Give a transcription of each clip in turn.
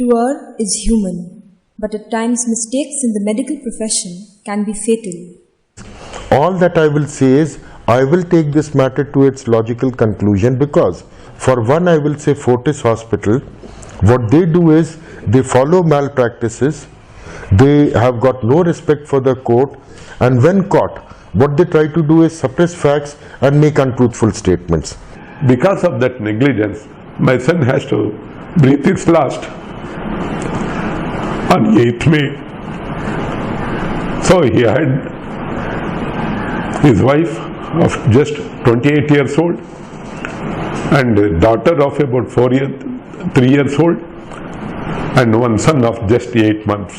To err is human, but at times mistakes in the medical profession can be fatal. All that I will say is, I will take this matter to its logical conclusion because, for one, I will say Fortis Hospital, what they do is, they follow malpractices, they have got no respect for the court, and when caught, what they try to do is suppress facts and make untruthful statements. Because of that negligence, my son has to breathe his last on 8th May. So he had his wife of just 28 years old and a daughter of about 3 years old and one son of just 8 months.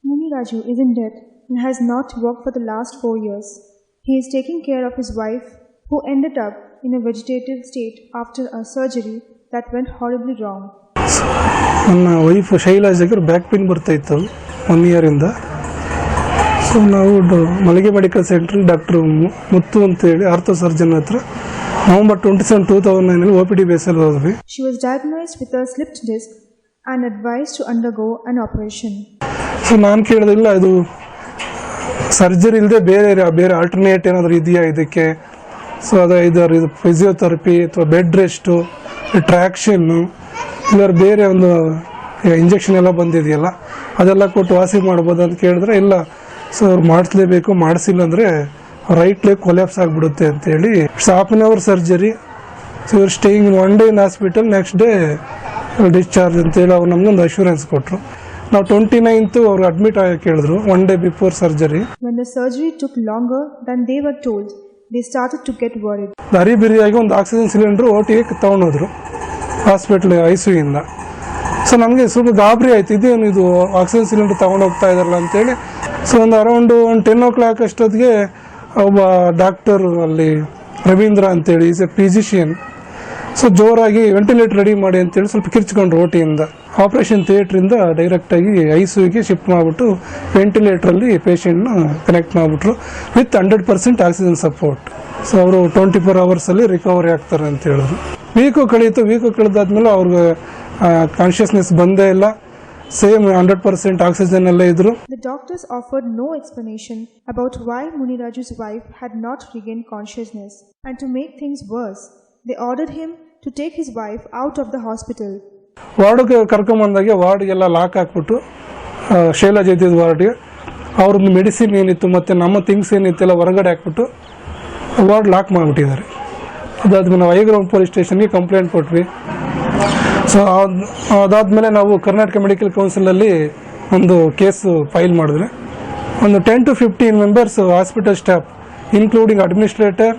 Muniraju is in debt and has not worked for the last 4 years. He is taking care of his wife, who ended up in a vegetative state after a surgery that went horribly wrong. ನನ್ನ wife ಶೈಲಾಜ್ Jagr back pain ಬರ್ತಾ ಇತ್ತು 1 ಇಯರಿಂದ. So ನಾವು ಮಲ್ಲಿಗೆ medical centre doctor ಮುತ್ತು ಅಂತೇಳಿ ortho surgeon ಹತ್ರ November 27, 2009 OPD ಬೇಸಲ್ಲಿ ಹೋದ್ವಿ. She was diagnosed with a slipped disc and advised to undergo an operation. So ನಾನು ಕೇಳಿದಿಲ್ಲ, ಇದು ಸರ್ಜರಿ ಇಲ್ಲದೆ ಬೇರೆ ಆಲ್ಟರ್ನೇಟ್ ಏನಾದರೂ ಇದೆಯಾ ಇದಕ್ಕೆ. ಸೊ ಇದು ಫಿಸಿಯೋಥೆರಪಿ ಅಥವಾ ಬೆಡ್ ರೆಸ್ಟು, ಟ್ರ್ಯಾಕ್ಷನ್ನು, ಇಲ್ಲ ಬೇರೆ ಒಂದು ಇಂಜೆಕ್ಷನ್ ಎಲ್ಲ ಬಂದಿದೆಯಲ್ಲ ಅದೆಲ್ಲ ಕೊಟ್ಟು ವಾಸಿ ಮಾಡ್ಬೋದು ಅಂತ ಕೇಳಿದ್ರೆ ಇಲ್ಲ, ಸೊ ಅವ್ರು ಮಾಡಿಸ್ಲೇಬೇಕು, ಮಾಡಿಸಿಲ್ಲ ಅಂದರೆ ರೈಟ್ ಲೆಗ್ ಕೊಲ್ಯಾಪ್ಸ್ ಆಗಿಬಿಡುತ್ತೆ ಅಂತೇಳಿ. It's half an hour surgery. So ಇವ್ರು staying 1 day in hospital, next day discharge ಅಂತೇಳಿ ಅವ್ರು ನಮಗೊಂದು ಅಶ್ಯೂರೆನ್ಸ್ ಕೊಟ್ಟರು. ನಾವು 29th ಅವ್ರು ಅಡ್ಮಿಟ್ ಆಗಿ ಕೇಳಿದ್ರು 1 day before surgery. When the surgery took longer than they were told, they started to get worried. ಹರಿಬಿರಿಯಾಗಿ ಒಂದು ಆಕ್ಸಿಜನ್ ಸಿಲಿಂಡ್ರು OTಗೆ ತಗೊಂಡೋದ್ರು ಹಾಸ್ಪಿಟ್ಲ್ ICUಯಿಂದ. ಸೊ ನಮಗೆ ಸ್ವಲ್ಪ ಗಾಬರಿ ಆಯ್ತು, ಇದೇನು ಇದು ಆಕ್ಸಿಜನ್ ಸಿಲಿಂಡರ್ ತಗೊಂಡು ಹೋಗ್ತಾ ಇದಾರಲ್ಲ ಅಂತೇಳಿ. ಸೊ ಒಂದು ಅರೌಂಡ್ 10 o'clock ಅಷ್ಟೊತ್ತಿಗೆ ಒಬ್ಬ ಡಾಕ್ಟರ್ ಅಲ್ಲಿ ರವೀಂದ್ರ ಅಂತೇಳಿ ಈಸ್ ಎ ಫಿಸಿಷಿಯನ್. ಸೊ ಜೋರಾಗಿ ವೆಂಟಿಲೇಟರ್ ರೆಡಿ ಮಾಡಿ ಅಂತೇಳಿ ಸ್ವಲ್ಪ ಕಿರ್ಚ್ಕೊಂಡ್ರು OTಯಿಂದ. ಆಪರೇಷನ್ ಥಿಯೇಟ್ರಿಂದ ಡೈರೆಕ್ಟಾಗಿ ICUಗೆ ಶಿಫ್ಟ್ ಮಾಡಿಬಿಟ್ಟು ವೆಂಟಿಲೇಟ್ರಲ್ಲಿ ಪೇಷಂಟ್ನ ಕನೆಕ್ಟ್ ಮಾಡಿಬಿಟ್ರು ವಿತ್ 100% ಆಕ್ಸಿಜನ್ ಸಪೋರ್ಟ್. ಸೊ ಅವರು 24 hours ರಿಕವರಿ ಆಗ್ತಾರೆ ಅಂತ ಹೇಳಿದ್ರು. ವೀಕು ಕಳೆದಾದ್ಮೇಲೆ ಅವ್ರಿಗೆ ಕಾನ್ಷಿಯಸ್ನೆಸ್ ಬಂದೇ ಇಲ್ಲ, ಸೇಮ್ 100% ಆಕ್ಸಿಜನ್ ಅಲ್ಲೇ ಇದ್ರು. The doctors offered no explanation about why Muniraju's wife had not regained consciousness, and to make things worse, they ordered him to take his wife out of the hospital. ವಾರ್ಡ್ಗೆ ಕರ್ಕೊಂಬಂದಾಗೆ ವಾರ್ಡ್ಗೆಲ್ಲ lock ಹಾಕ್ಬಿಟ್ಟು ಶೈಲಾಜ್ ಇದ್ದಿದ್ದು ವಾರ್ಡ್ಗೆ ಅವ್ರದ್ದು medicine ಏನಿತ್ತು ಮತ್ತು ನಮ್ಮ ಥಿಂಗ್ಸ್ ಏನಿತ್ತೆಲ್ಲ ಹೊರಗಡೆ ಹಾಕ್ಬಿಟ್ಟು ವಾರ್ಡ್ ಲಾಕ್ ಮಾಡಿಬಿಟ್ಟಿದ್ದಾರೆ. ಅದಾದ್ಮೇಲೆ ನಾವು ಹೈಗ್ರೌಂಡ್ ಪೊಲೀಸ್ ಸ್ಟೇಷನ್ಗೆ ಕಂಪ್ಲೇಂಟ್ ಕೊಟ್ವಿ. ಸೊ ಅದಾದಮೇಲೆ ನಾವು ಕರ್ನಾಟಕ ಮೆಡಿಕಲ್ ಕೌನ್ಸಿಲಲ್ಲಿ ಒಂದು ಕೇಸು ಫೈಲ್ ಮಾಡಿದ್ರೆ ಒಂದು 10 to 15 members hospital staff including administrator,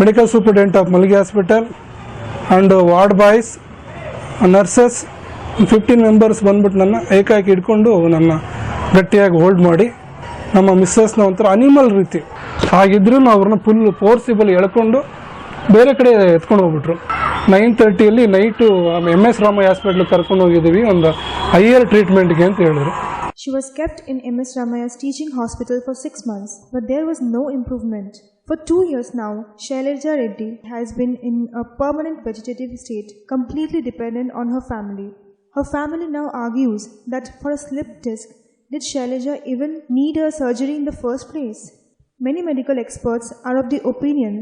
medical superintendent of Mallige hospital and ward boys, nurses 15 members ಬಂದ್ಬಿಟ್ಟು ನನ್ನ ಏಕಾಏಕಿ ಹಿಡ್ಕೊಂಡು ನನ್ನ ಗಟ್ಟಿಯಾಗಿ ಹೋಲ್ಡ್ ಮಾಡಿ ನಮ್ಮ ಮಿಸ್ಸಸ್ನ ಒಂಥರ ಅನಿಮಲ್ ರೀತಿ ಆಗಿದ್ರೂ ಅವ್ರನ್ನ ಫುಲ್ ಫೋರ್ಸಿಬಲ್ ಎಳ್ಕೊಂಡು ಬೇರೆ ಕಡೆ ಎತ್ಕೊಂಡು ಹೋಗ್ಬಿಟ್ರು. 9:30 ನೈಟು MS ರಾಮಯ್ಯ ಹಾಸ್ಪಿಟ್ಲ್ ಕರ್ಕೊಂಡು ಹೋಗಿದ್ದೀವಿ ಒಂದು ಹೈಯರ್ ಟ್ರೀಟ್ಮೆಂಟ್ಗೆ ಅಂತ ಹೇಳಿದ್ರು. She was kept in MS Ramaya's teaching hospital for 6 months, but there was no improvement. For 2 years now, Shailaja Reddy has been in a permanent vegetative state, completely dependent on her family. Her family now argues that for a slipped disc, did Shailaja even need a surgery in the first place? Many medical experts are of the opinion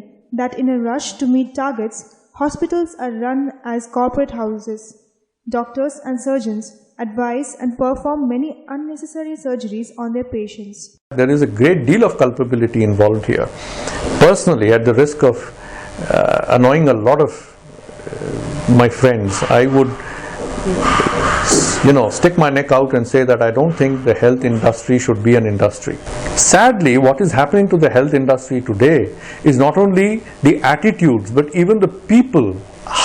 that in a rush to meet targets, hospitals are run as corporate houses. Doctors and surgeons advise and perform many unnecessary surgeries on their patients. There is a great deal of culpability involved here. Personally, at the risk of annoying a lot of my friends, I would stick my neck out and say that I don't think the health industry should be an industry. Sadly, what is happening to the health industry today is not only the attitudes, but even the people,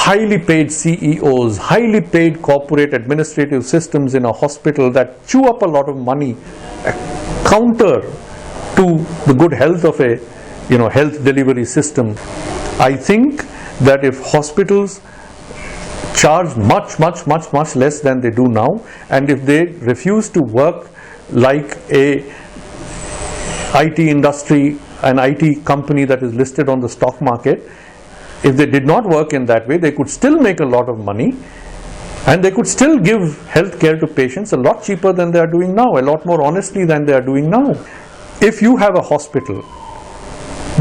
highly paid CEOs, highly paid corporate administrative systems in a hospital that chew up a lot of money, counter to the good health of a health delivery system. I think that if hospitals charge much less than they do now, and if they refuse to work like a IT industry, an IT company that is listed on the stock market, if they did not work in that way, they could still make a lot of money and they could still give health care to patients a lot cheaper than they are doing now, a lot more honestly than they are doing now. If you have a hospital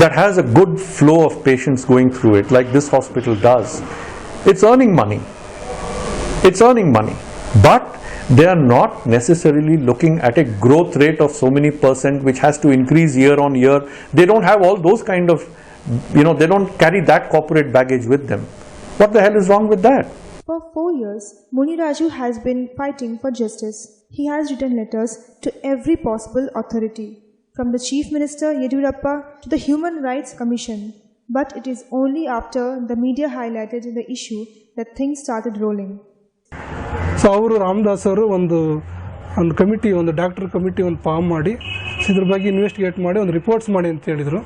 that has a good flow of patients going through it, like this hospital does, it's earning money. It's earning money. But they are not necessarily looking at a growth rate of so many percent which has to increase year on year. They don't have all those kind of, they don't carry that corporate baggage with them. What the hell is wrong with that? For 4 years, Muniraju has been fighting for justice. He has written letters to every possible authority, from the Chief Minister Yediyurappa to the Human Rights Commission. But it is only after the media highlighted the issue that things started rolling. So ಅವರು ರಾಮದಾಸ್ ಅವರು ಒಂದು committee, ಒಂದು doctor committee ಒಂದು form ಮಾಡಿ ಇದ್ರ ಬಗ್ಗೆ investigate ಮಾಡಿ ಒಂದು ರಿಪೋರ್ಟ್ಸ್ ಮಾಡಿ ಅಂತ ಹೇಳಿದರು.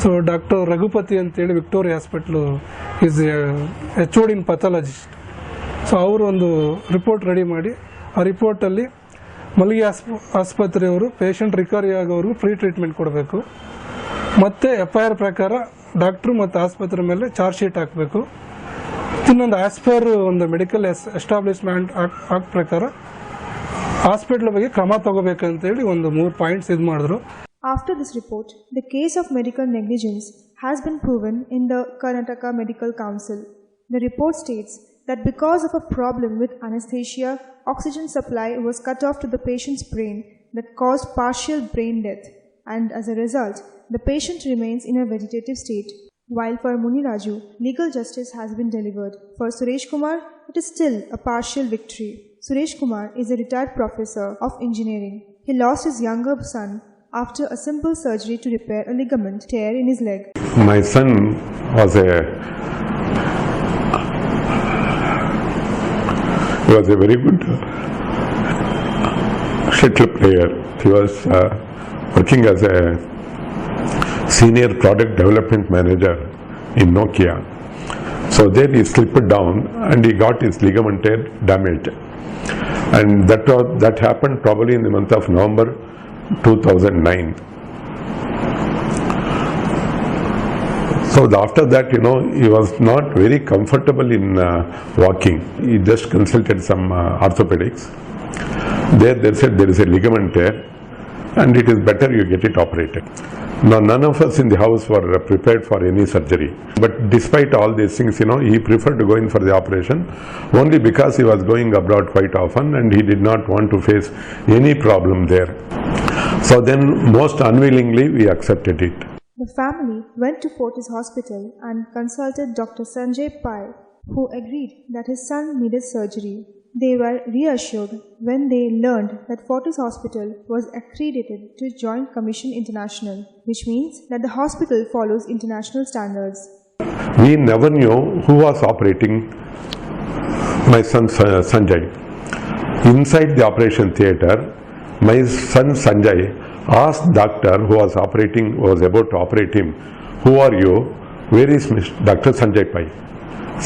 ಸೊ ಡಾಕ್ಟರ್ ರಘುಪತಿ ಅಂತೇಳಿ Victoria hospital is HOD in pathologist. So ಅವರು ಒಂದು ರಿಪೋರ್ಟ್ ರೆಡಿ ಮಾಡಿ ಆ ರಿಪೋರ್ಟಲ್ಲಿ ಮಲ್ಲಿಗೆ ಆಸ್ಪತ್ರೆಯವರು ಪೇಷಂಟ್ ರಿಕವರಿ ಆಗೋವ್ರಿಗೂ ಫ್ರೀ ಟ್ರೀಟ್ಮೆಂಟ್ ಕೊಡಬೇಕು, ಮತ್ತು FIR ಪ್ರಕಾರ ಡಾಕ್ಟ್ರು ಮತ್ತು ಆಸ್ಪತ್ರೆ ಮೇಲೆ ಚಾರ್ಜ್ ಶೀಟ್ ಹಾಕಬೇಕು. ಇನ್ನೊಂದು ಆಸ್ ಪರ್ ಒಂದು ಮೆಡಿಕಲ್ ಎಸ್ಟಾಬ್ಲಿಷ್ಮೆಂಟ್ ಆಕ್ಟ್ ಪ್ರಕಾರ ಹಾಸ್ಪಿಟಲ್ ಬಗ್ಗೆ ಕ್ರಮ ತಗೋಬೇಕಂತೇಳಿ ಒಂದು 3 ಪಾಯಿಂಟ್ಸ್ ಇದು ಮಾಡಿದ್ರು. After this report, the case of medical negligence has been proven in the Karnataka Medical Council. The report states that because of a problem with anesthesia, oxygen supply was cut off to the patient's brain that caused partial brain death, and as a result, the patient remains in a vegetative state. While for Muniraju, legal justice has been delivered, for Suresh Kumar, it is still a partial victory. Suresh Kumar is a retired professor of engineering. He lost his younger son after a simple surgery to repair a ligament tear in his leg. My son was a very good shuttle player. He was working as a senior product development manager in Nokia. So there he slipped down and he got his ligament tear damaged. And that happened probably in the month of November 2009. So after that, he was not very comfortable in walking. He just consulted some orthopedics. They said there is a ligament tear and it is better you get it operated. Now, none of us in the house were prepared for any surgery. But despite all these things, he preferred to go in for the operation only because he was going abroad quite often and he did not want to face any problem there. So then, most unwillingly, we accepted it. The family went to Fortis Hospital and consulted Dr. Sanjay Payel, who agreed that his son needed surgery. They were reassured when they learned that Fortis Hospital was accredited to Joint Commission International, which means that the hospital follows international standards. We never knew who was operating my son Sanjay. Inside the operation theatre, my son Sanjay asked doctor who was about to operate him, "Who are you? Where is Dr. Sanjay Pai?"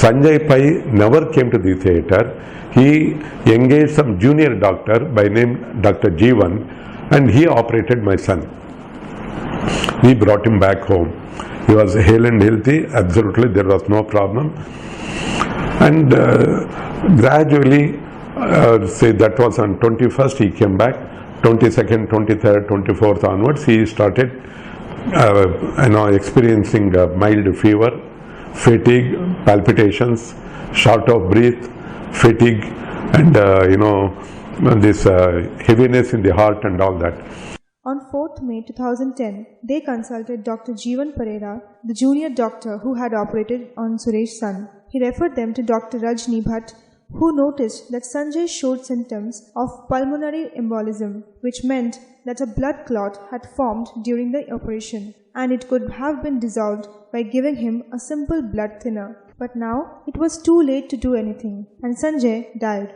Sanjay Pai never came to the theatre. He engaged some junior doctor by name Dr. Jeevan and he operated my son. We brought him back home. He was hale and healthy, absolutely there was no problem. And gradually, say that was on 21st he came back, 22nd, 23rd, 24th onwards he started experiencing mild fever, fatigue, palpitations, short of breath, fatigue and this heaviness in the heart and all that. On 4th May 2010, they consulted Dr. Jeevan Pereira, the junior doctor who had operated on Suresh's son. He referred them to Dr. Rajni Bhatt, who noticed that Sanjay showed symptoms of pulmonary embolism, which meant that a blood clot had formed during the operation and it could have been dissolved by giving him a simple blood thinner. But now it was too late to do anything and Sanjay died.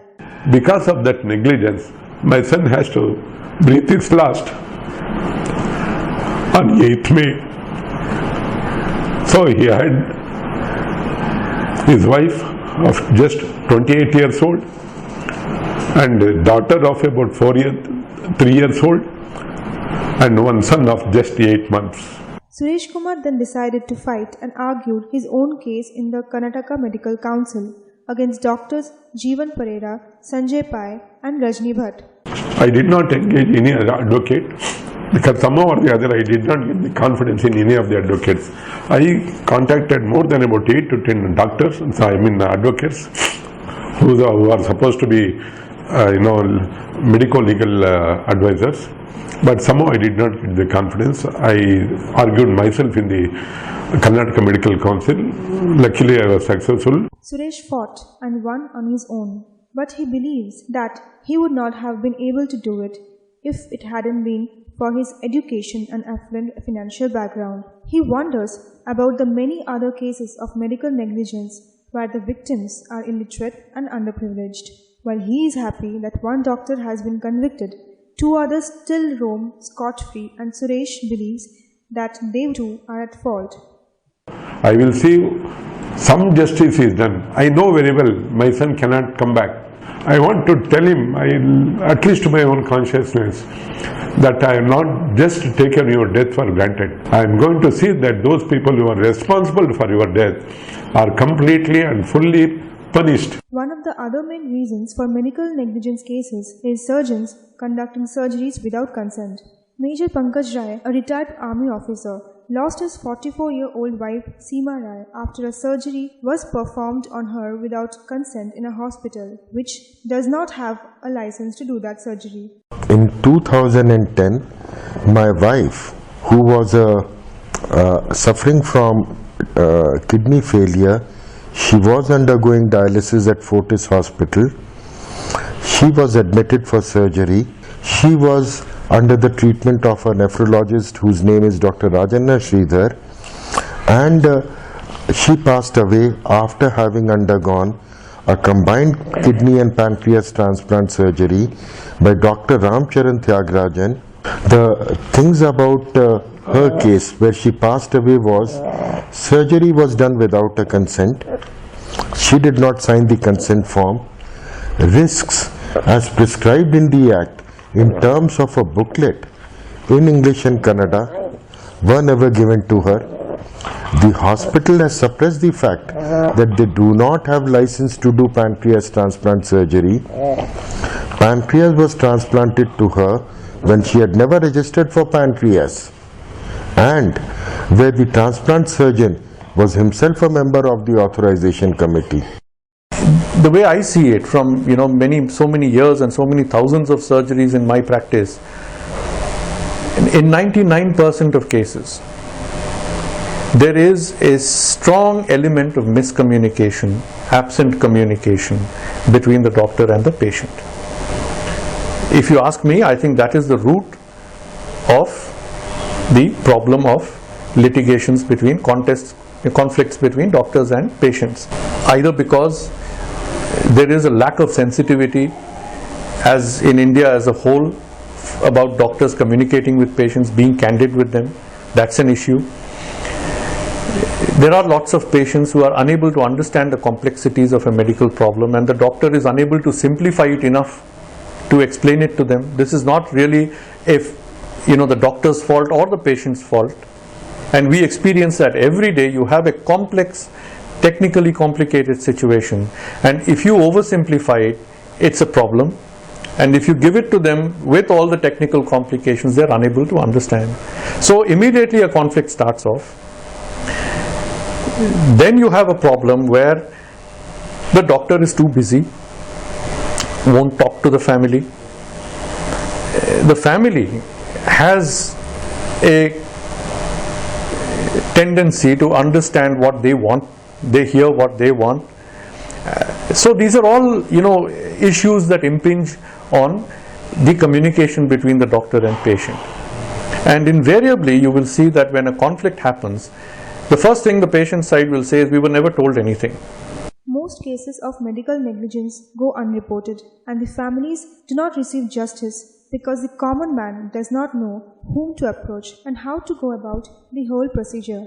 Because of that negligence, my son has to breathe his last on 8th May. So he had his wife of just 28 years old and a daughter of about 3 years old and one son of just 8 months. Suresh Kumar then decided to fight and argued his own case in the Karnataka Medical Council against doctors Jeevan Pereira, Sanjay Pai and Rajni Bhatt. I did not engage any other advocate because somehow or the other I did not get the confidence in any of the advocates. I contacted more than about 8 to 10 doctors, advocates who are supposed to be medical legal advisors, but somehow I did not get the confidence. I argued myself in the Karnataka Medical Council. Luckily I was successful. Suresh fought and won on his own, but he believes that he would not have been able to do it if it hadn't been for his education and affluent financial background. He wonders about the many other cases of medical negligence where the victims are illiterate and underprivileged. While he is happy that one doctor has been convicted, 2 others still roam scot-free, and Suresh believes that they too are at fault. I will see some justice is done. I know very well my son cannot come back. I want to tell him, at least to my own consciousness, that I am not just taken your death for granted. I am going to see that those people who are responsible for your death are completely and fully punished. One of the other main reasons for medical negligence cases is surgeons conducting surgeries without consent. Major Pankaj Rai, a retired army officer, lost his 44-year-old wife Seema Rai after a surgery was performed on her without consent in a hospital which does not have a license to do that surgery. In 2010, my wife, who was suffering from kidney failure, she was undergoing dialysis at Fortis Hospital. She was admitted for surgery. She was under the treatment of a nephrologist whose name is Dr. Rajanna Sridhar, and she passed away after having undergone a combined kidney and pancreas transplant surgery by Dr. Ramcharan Tyagarajan. The things about her case where she passed away was surgery was done without a consent. She did not sign the consent form. Risks as prescribed in the Act in terms of a booklet in English and Kannada were never given to her. The hospital has suppressed the fact that they do not have license to do pancreas transplant surgery. Pancreas was transplanted to her when she had never registered for pancreas, and where the transplant surgeon was himself a member of the authorization committee. The way I see it from so many years and so many thousands of surgeries in my practice, in 99% of cases there is a strong element of miscommunication, absent communication between the doctor and the patient. If you ask me, I think that is the root of the problem of litigations between conflicts between doctors and patients, either because there is a lack of sensitivity as in India as a whole about doctors communicating with patients, being candid with them. That's an issue. There are lots of patients who are unable to understand the complexities of a medical problem, and the doctor is unable to simplify it enough to explain it to them. This is not really the doctor's fault or the patient's fault, and we experience that every day. You have a complex, technically complicated situation, and if you oversimplify it, it's a problem, and if you give it to them with all the technical complications, they're unable to understand. So immediately a conflict starts off. Then you have a problem where the doctor is too busy, won't talk to the family. The family has a tendency to understand what they want. They hear what they want. So these are all issues that impinge on the communication between the doctor and patient. And invariably you will see that when a conflict happens, the first thing the patient side will say is, we were never told anything. Most cases of medical negligence go unreported, and the families do not receive justice because the common man does not know whom to approach and how to go about the whole procedure.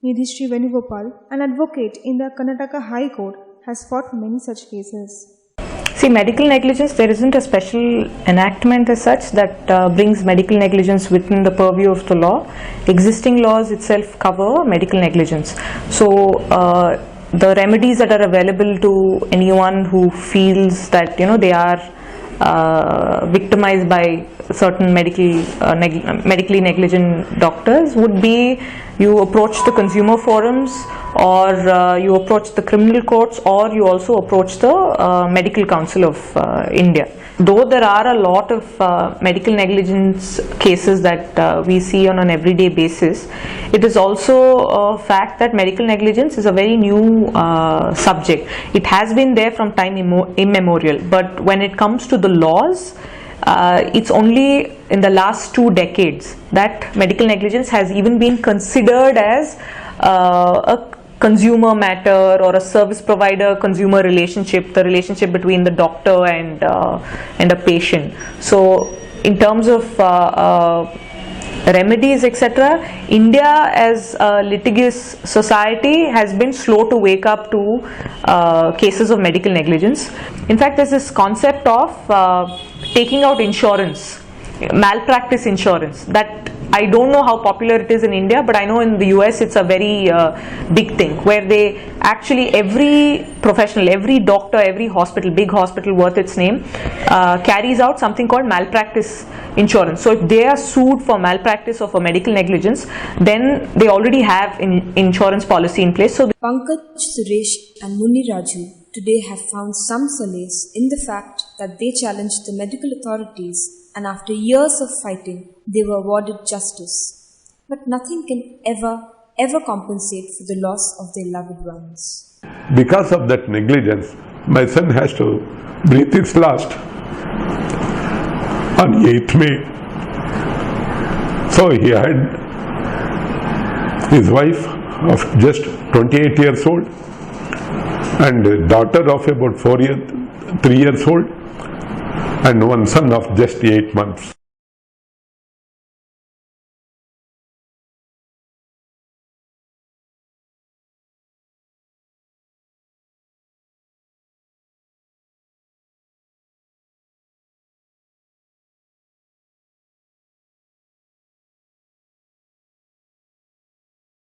Nidhishri Venugopal, an advocate in the Karnataka High Court, has fought many such cases. See, medical negligence, there isn't a special enactment as such that brings medical negligence within the purview of the law. Existing laws itself cover medical negligence. So, the remedies that are available to anyone who feels that they are victimized by certain medically negligent doctors would be you approach the consumer forums, or you approach the criminal courts, or you also approach the Medical Council of India. Though there are a lot of medical negligence cases that we see on an everyday basis, it is also a fact that medical negligence is a very new subject. It has been there from time immemorial, but when it comes to the laws, it's only in the last 2 decades that medical negligence has even been considered as a consumer matter or a service provider consumer relationship, the relationship between the doctor and a patient. So in terms of remedies, etc., India as a litigious society has been slow to wake up to cases of medical negligence. In fact, there's this concept of taking out insurance, malpractice insurance, that I don't know how popular it is in India, but I know in the US it's a very big thing, where they actually, every professional, every doctor, every hospital, big hospital worth its name, carries out something called malpractice insurance. So if they are sued for malpractice or for medical negligence, then they already have an insurance policy in place. So Pankaj, Suresh and Munni Raju today have found some solace in the fact that they challenged the medical authorities, and after years of fighting, they were awarded justice. But nothing can ever compensate for the loss of their loved ones. Because of that negligence, my son has to breathe his last on 8th May. So he had his wife of just 28 years old and a daughter of about 3 years old and one son of just 8 months.